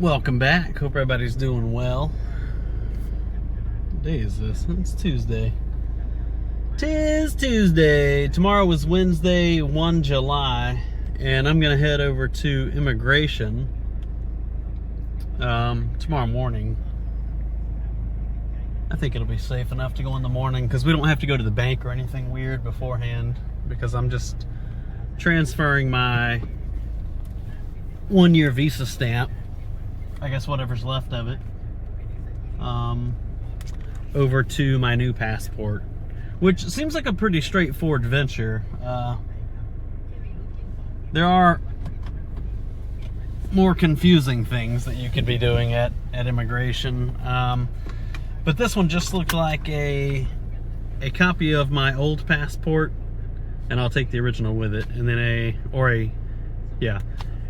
Welcome back. Hope everybody's doing well. What day is this? It's Tuesday. 'Tis Tuesday. Tomorrow was Wednesday, 1 July, and I'm going to head over to immigration tomorrow morning. I think it'll be safe enough to go in the morning because we don't have to go to the bank or anything weird beforehand, because I'm just transferring my 1-year visa stamp, I guess whatever's left of it, over to my new passport, which seems like a pretty straightforward venture. There are more confusing things that you could be doing at immigration, but this one just looked like a copy of my old passport, and I'll take the original with it, and then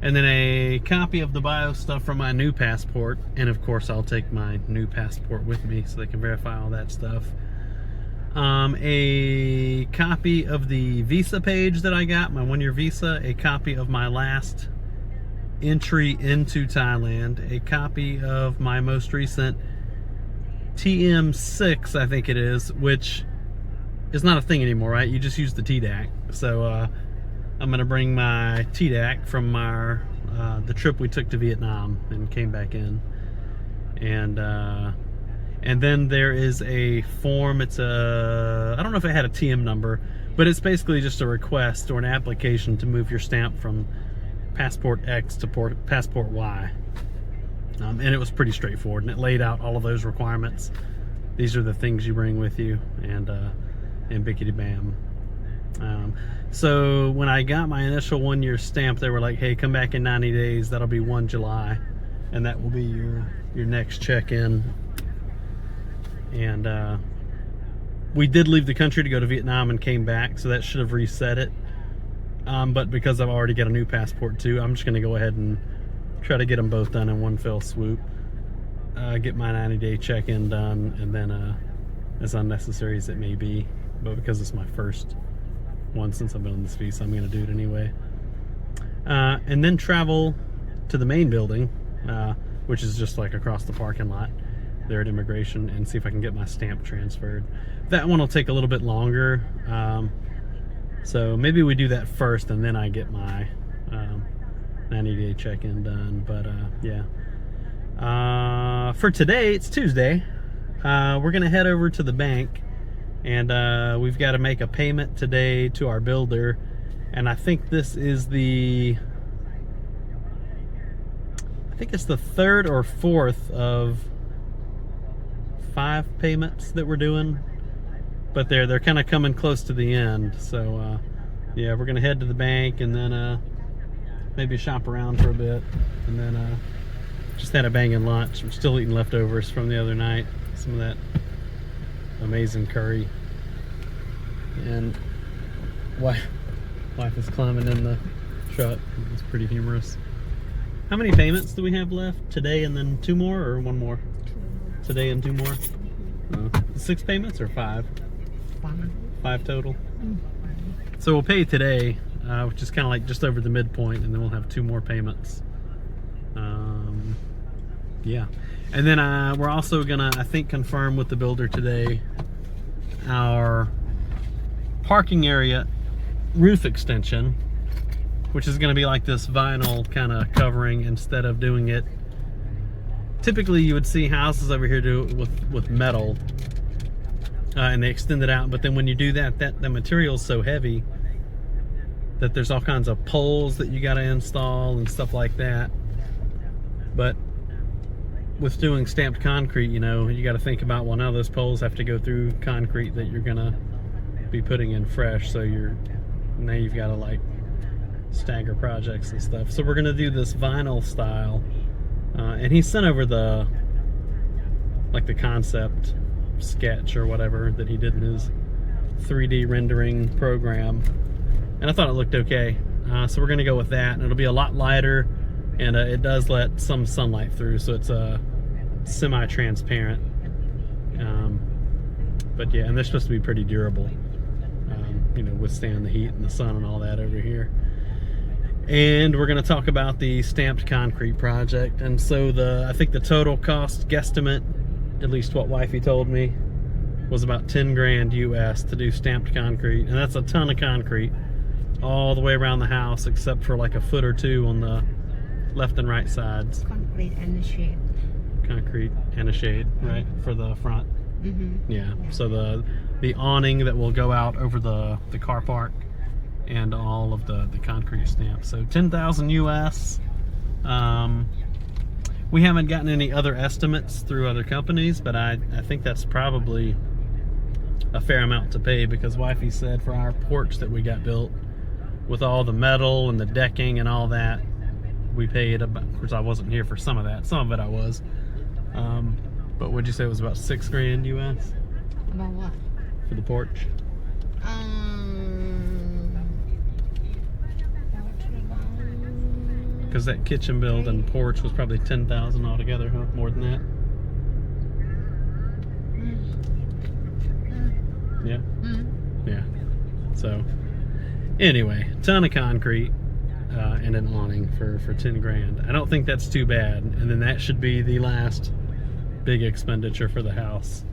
and then a copy of the bio stuff from my new passport, and of course I'll take my new passport with me so they can verify all that stuff. A copy of the visa page that I got, my 1-year visa, a copy of my last entry into Thailand, a copy of my most recent TM6, I think it is, which is not a thing anymore, right? You just use the TDAC. So I'm gonna bring my TDAC from the trip we took to Vietnam and came back in, and then there is a form. It's I don't know if it had a TM number, but it's basically just a request or an application to move your stamp from passport X to passport Y, and it was pretty straightforward, and it laid out all of those requirements. These are the things you bring with you, and bickety bam. So when I got my initial 1-year stamp, they were like, hey, come back in 90 days. That'll be 1 July. And that will be your next check-in. And we did leave the country to go to Vietnam and came back, so that should have reset it. But because I've already got a new passport too, I'm just going to go ahead and try to get them both done in one fell swoop. Get my 90-day check-in done, and then as unnecessary as it may be, but because it's my first one since I've been on this visa, I'm going to do it anyway. And then travel to the main building, which is just like across the parking lot there at immigration, and see if I can get my stamp transferred. That one will take a little bit longer, so maybe we do that first and then I get my 90-day check-in done. But yeah, for today, it's Tuesday, we're going to head over to the bank, and we've got to make a payment today to our builder, and I think this is I think it's the 3rd or 4th of 5 payments that we're doing, but they're kind of coming close to the end. So yeah, we're gonna head to the bank, and then maybe shop around for a bit, and then just had a banging lunch. I'm still eating leftovers from the other night, some of that amazing curry, and wife is climbing in the truck. It's pretty humorous. How many payments do we have left today, and then 2 more, or 1 more? Today and 2 more. 6 payments or 5? 5 total. So we'll pay today, which is kind of like just over the midpoint, and then we'll have 2 more payments. Yeah, and then we're also gonna, I think, confirm with the builder today our parking area roof extension, which is gonna be like this vinyl kind of covering instead of doing it. Typically you would see houses over here do it with metal, and they extend it out, but then when you do that, the material is so heavy that there's all kinds of poles that you got to install and stuff like that. But with doing stamped concrete, you know, you got to think about, well, now those poles have to go through concrete that you're gonna be putting in fresh, so now you've got to like stagger projects and stuff. So we're gonna do this vinyl style, and he sent over the concept sketch or whatever that he did in his 3D rendering program, and I thought it looked okay. So we're gonna go with that, and it'll be a lot lighter, and it does let some sunlight through, so it's semi-transparent. But yeah, and they're supposed to be pretty durable, you know, withstand the heat and the sun and all that over here. And we're going to talk about the stamped concrete project. And so I think the total cost guesstimate, at least what wifey told me, was about 10 grand US to do stamped concrete. And that's a ton of concrete all the way around the house, except for like a foot or two on the left and right sides. Concrete and a shade. Concrete and a shade, right, for the front. Yeah. So the awning that will go out over the car park, and all of the concrete stamps. So 10,000 US. We haven't gotten any other estimates through other companies, but I think that's probably a fair amount to pay, because wifey said for our porch that we got built, with all the metal and the decking and all that, we paid about, of course I wasn't here for some of that, some of it I was, but would you say it was about 6 grand US? About what? For the porch? Because that kitchen build and porch was probably 10,000 altogether, huh? More than that? Yeah? Yeah. So, anyway, ton of concrete and an awning for 10 grand. I don't think that's too bad. And then that should be the last big expenditure for the house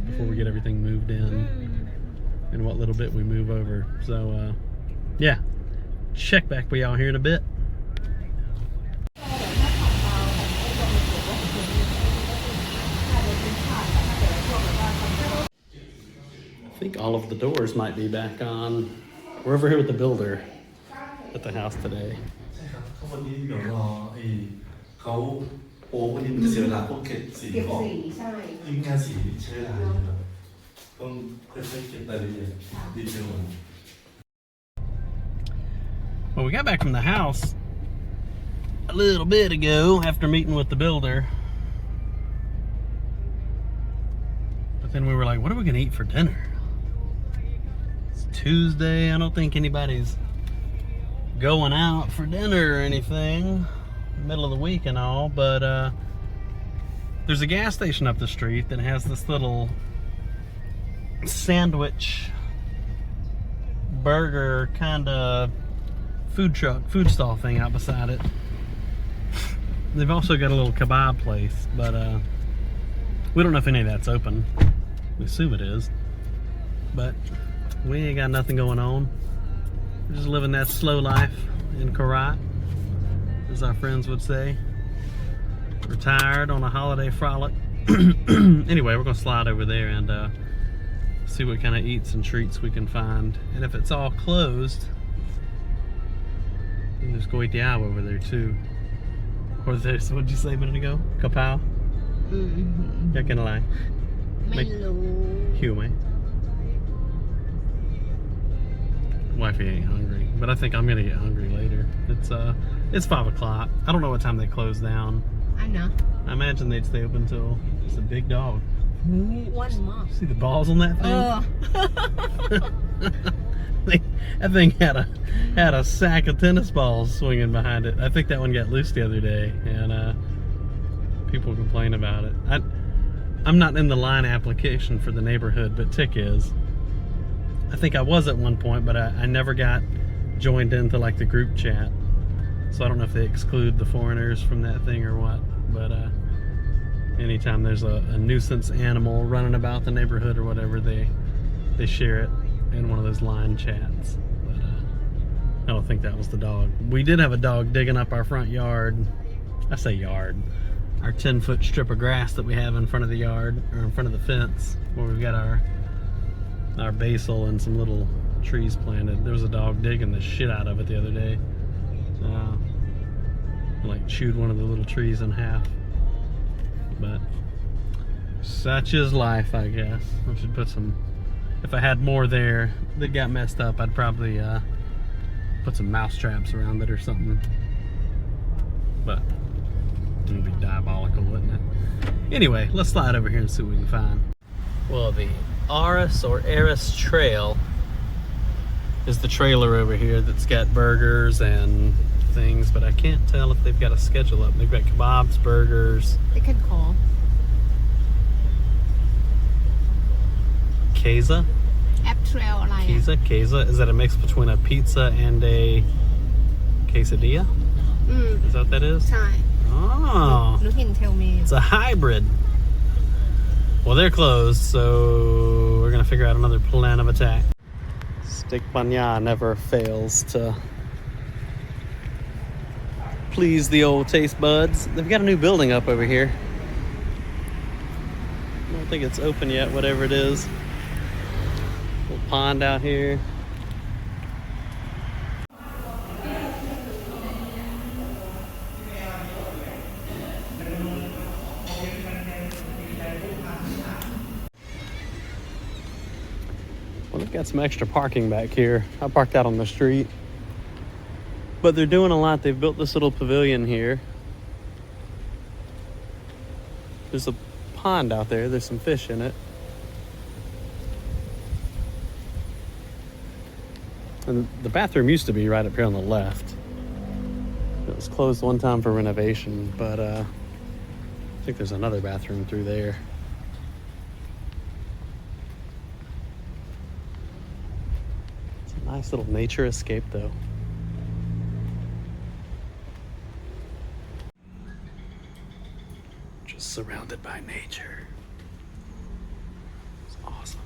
before we get everything moved in and what little bit we move over. So, yeah. Check back with y'all here in a bit. I think all of the doors might be back on. We're over here with the builder at the house today. วันนี้เดี๋ยวรอเขาโอ้วันนี้มันจะเสียเวลาพวกเก็บสีออกยิ่งงานสีใช้เวลาต้องค่อยๆเก็บรายละเอียดดีเทล Well, we got back from the house a little bit ago after meeting with the builder. But then we were like, what are we gonna eat for dinner? It's Tuesday. I don't think anybody's going out for dinner or anything, middle of the week and all, but there's a gas station up the street that has this little sandwich burger kind of food stall thing out beside it. They've also got a little kebab place, but we don't know if any of that's open. We assume it is, but we ain't got nothing going on. We're just living that slow life in Karat, as our friends would say. Retired on a holiday frolic. Anyway, we're gonna slide over there and see what kind of eats and treats we can find. And if it's all closed, then there's Goitiao over there too. Or there's, what did you say a minute ago? Kapow? You're gonna lie. Hume. Wifey ain't hungry, but I think I'm gonna get hungry later. It's 5 o'clock. I don't know what time they close down. I know. I imagine they'd stay open till it's a big dog. 1 month. See the balls on that thing? That thing had a sack of tennis balls swinging behind it. I think that one got loose the other day, and people complain about it. I'm not in the line application for the neighborhood, but Tick is. I think I was at one point, but I never got joined into like the group chat. So I don't know if they exclude the foreigners from that thing or what. But anytime there's a nuisance animal running about the neighborhood or whatever, they share it in one of those line chats. But I don't think that was the dog. We did have a dog digging up our front yard. I say yard. Our 10-foot strip of grass that we have in front of the yard, or in front of the fence, where we've got our basil and some little trees planted. There was a dog digging the shit out of it the other day. Like chewed one of the little trees in half. But such is life, I guess. I should put some, if I had more there that got messed up, I'd probably put some mouse traps around it or something. But it would be diabolical, wouldn't it? Anyway, let's slide over here and see what we can find. Well, the Aris or Aris Trail is the trailer over here that's got burgers and things, but I can't tell if they've got a schedule up. They've got kebabs, burgers. They can call. Keza? App trail อะไร Keza? Keza? Is that a mix between a pizza and a quesadilla. Is that what that is? ใช่ Oh, หนูเห็นเทลเม it's a hybrid. Well, they're closed, so we're gonna figure out another plan of attack. Steak Banya never fails to please the old taste buds. They've got a new building up over here. I don't think it's open yet, whatever it is. Little pond out here. Well, they've got some extra parking back here. I parked out on the street. But they're doing a lot. They've built this little pavilion here. There's a pond out there. There's some fish in it. And the bathroom used to be right up here on the left. It was closed one time for renovation, but I think there's another bathroom through there. It's a nice little nature escape, though. Just surrounded by nature. It's awesome.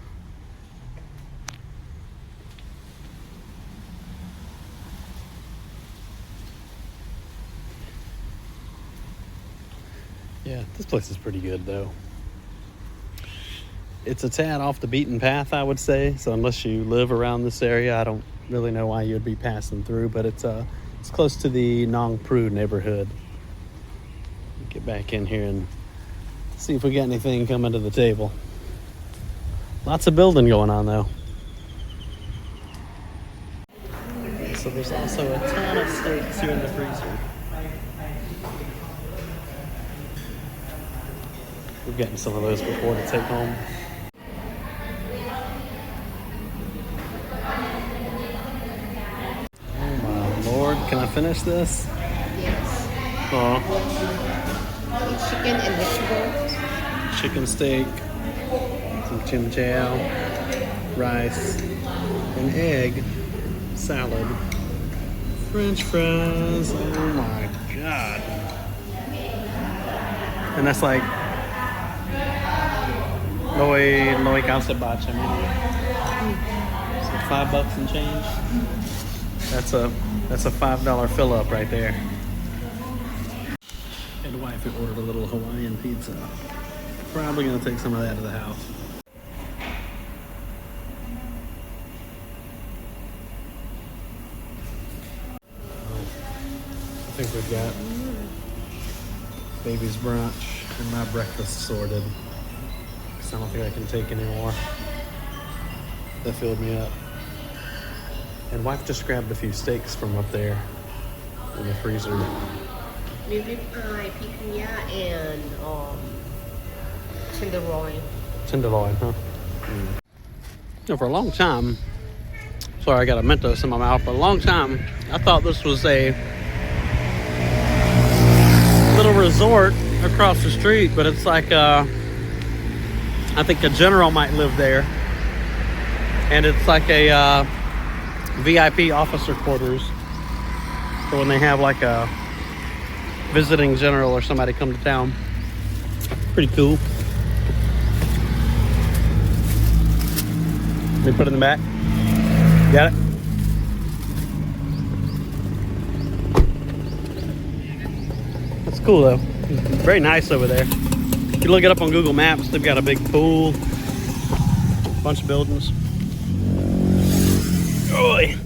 Yeah, this place is pretty good though. It's a tad off the beaten path, I would say. So unless you live around this area, I don't really know why you'd be passing through. But it's close to the Nong Pru neighborhood. Get back in here and see if we got anything coming to the table. Lots of building going on though. So there's also a ton of steaks here in the freezer. We're getting some of those before to take home. Oh my Lord, can I finish this? yes Oh, chicken and vegetables chicken steak, some chim chow, rice, an egg, salad, French fries. Oh my God. And that's like Loy Kausa Bach, I mean. So $5 and change. That's a $5 fill up right there. And wifey ordered a little Hawaiian pizza. Probably gonna take some of that to the house. I think we've got baby's brunch and my breakfast sorted. I don't think I can take anymore. That filled me up. And wife just grabbed a few steaks from up there in the freezer.มีริบอายพิคันย่า and tenderloin Tenderloin, huh? You know, for a long time, sorry, I got a Mentos in my mouth. For a long time, I thought this was a little resort across the street, but it's like I think a general might live there, and it's like a VIP officer quarters for when they have like a visiting general or somebody come to town. Pretty cool. Let me put it in the back. Got it? That's cool though. Very nice over there. If you look it up on Google Maps, they've got a big pool, bunch of buildings. Oy.